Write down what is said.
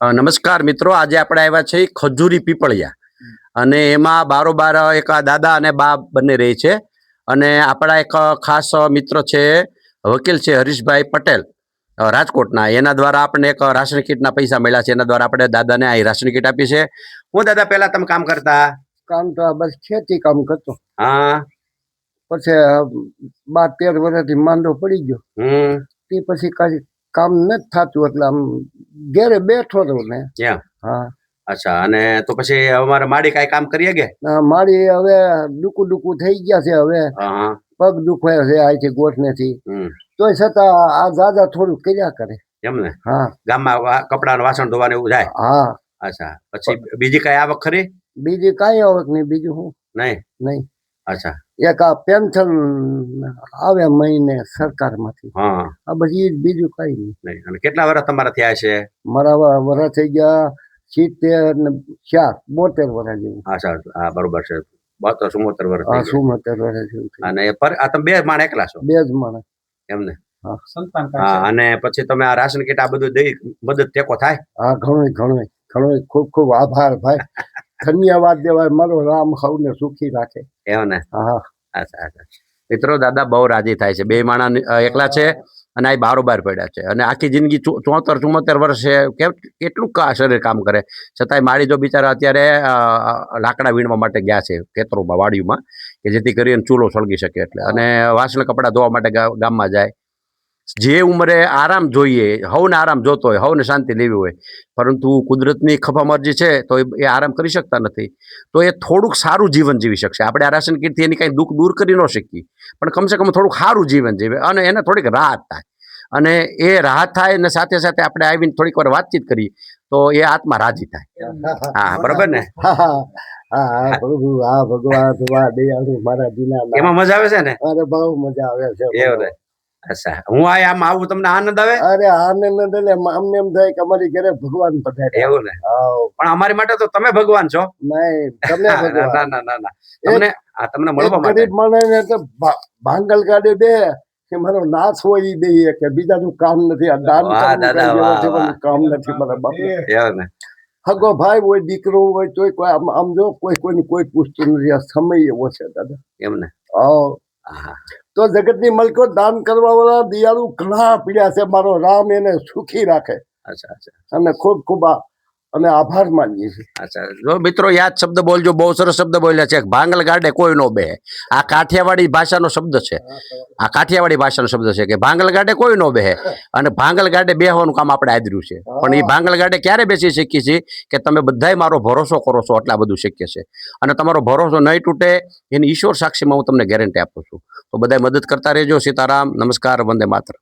નમસ્કાર મિત્રો, આજે આપણે આવ્યા છે ખજૂરી પીપળિયા અને એમાં બારોબાર એક દાદા અને બા બંને રહે છે અને આપણા એક ખાસ મિત્ર છે, વકીલ છે હરીશભાઈ પટેલ રાજકોટના. એના દ્વારા આપણને એક રાશન કીટના પૈસા મળ્યા છે. એના દ્વારા આપણે દાદાને આ રાશન કીટ આપી છે. હું દાદા પહેલા તમે કામ કરતા? કામ તો બસ ખેતી કામ કરતો. હા. પછી 12-13 વર્ષથી માંદો પડી ગયો. તે પછી કઈ કામ નથી થતું એટલે આમ ઘેરે બેઠો હતો ને. હા. અચ્છા. અને તો પછી અમારે માડી કઈ કામ કરીએ કે? માડી હવે ડૂકું થઈ ગયા છે. હવે પગ દુખે છે અહીંથી ગોઠનેથી. તોય છતાં આ દાદા થોડું કર્યા કરે. એમ ને? હા. ગામમાં કપડાં વાસણ ધોવાને એવું જાય? હા. અચ્છા. પછી બીજી કઈ આવક ખરી? બીજી કઈ આવક નહીં. બીજું શું? નહીં. અચ્છા. એક આ પેન્શન આવે મહિને સરકારમાંથી. હા. આ બધી બીજું કઈ નહીં. અને કેટલા વર્ષ તમારા થયા છે? મારા વર્ષ થઈ ગયા 72 વર્ષ જેવું. અચ્છા. હા, બરોબર છે. 72-73 વર્ષ. 73 વર્ષ જેવું. અને તમે બે માણ એકલા છો? બે જ માણસ. એમને? હા. અને પછી તમે આ રાશન કીટ આ બધું દઈ મદદ ટેકો થાય? હા, ઘણો ખૂબ ખૂબ આભાર ભાઈ. ધન્યવાદ દેવાય. મારો રામ સૌને સુખી રાખે. એવું ને? હા. અચ્છા. મિત્રો, દાદા બહુ રાજી થાય છે. બે માણસ એકલા છે અને આ બારોબાર પડ્યા છે અને આખી જિંદગી 74-74 વર્ષે કેટલું શરીર કામ કરે છતાંય માળી જો બિચારા અત્યારે લાકડા વીણવા માટે ગયા છે ખેતરોમાં, વાડીઓમાં, કે જેથી કરીને ચૂલો સળગી શકે એટલે. અને વાસણ કપડાં ધોવા માટે ગામમાં જાય. જે ઉંમરે આરામ જોઈએ, હવને આરામ જોતો હોય, હવને શાંતિ લેવી હોય, પરંતુ કુદરતની ખફામરજી છે તો એ આરામ કરી શકતા નથી. તો એ થોડુંક સારું જીવન જીવી શકશે. આપણે આ રાશન કીટથી એની કંઈ દુઃખ દૂર કરી ન શકીએ, પણ કમસે કમ થોડુંક સારું જીવન જીવે અને એને થોડીક રાહત થાય. અને એ રાહત થાય અને સાથે સાથે આપણે આવીને થોડીક વાર વાતચીત કરી તો એ આત્મા રાજી થાય. હા, બરોબર ને? પ્રભુ, હા ભગવાન, મારા દીના એમાં મજા આવે છે ને? અરે બહુ મજા આવે છે. એવું ને? અચ્છા. હું આમ આવું તમને આનંદ આવે? અરે આનંદ એટલે અમને એમ થાય કે અમારી ઘરે ભગવાન પધાર્યા. એવું ને? પણ અમારી માટે તો તમે ભગવાન છો. નહીં, તમે ભગવાન. ના. તમને મળવા માટે ગરીબ માણસને તો ભાંગલ ગાડી દે કે મારો નાશ હોય ઈ દઈએ કે બીજાનું કામ નથી. આ દાન કામ નથી મારા બાપ. હગો ભાઈ હોય, દીકરો હોય, તોય કોઈ આમ જો કોઈની કોઈ પૂછતું નથી. આ સમય એવો છે દાદા. એમ ને? તો જગતની મલકો દાન કરવા વાળા દિયાળુ ઘણા પીડ્યા છે. મારો રામ એને સુખી રાખે. અચ્છા. અને ખૂબ અમે આભાર માનીએ છીએ. અચ્છા. જો મિત્રો, યાદ શબ્દ બોલજો. બહુ સરસ શબ્દ બોલ્યા છે. ભાંગલ ગાડે કોઈ નો બેહે. આ કાઠિયાવાડી ભાષાનો શબ્દ છે. કે ભાંગલ ગાડે કોઈ નો બેહે. અને ભાંગલ ગાડે બેહવાનું કામ આપણે આદર્યું છે. પણ એ ભાંગલ ગાડે ક્યારે બેસી શકીએ છીએ કે તમે બધાય મારો ભરોસો કરો છો, આટલા બધું શક્ય છે. અને તમારો ભરોસો નહીં તૂટે એની ઈશ્વર સાક્ષીમાં હું તમને ગેરંટી આપું છું. તો બધા મદદ કરતા રહેજો. સીતારામ. નમસ્કાર. વંદે માતરમ.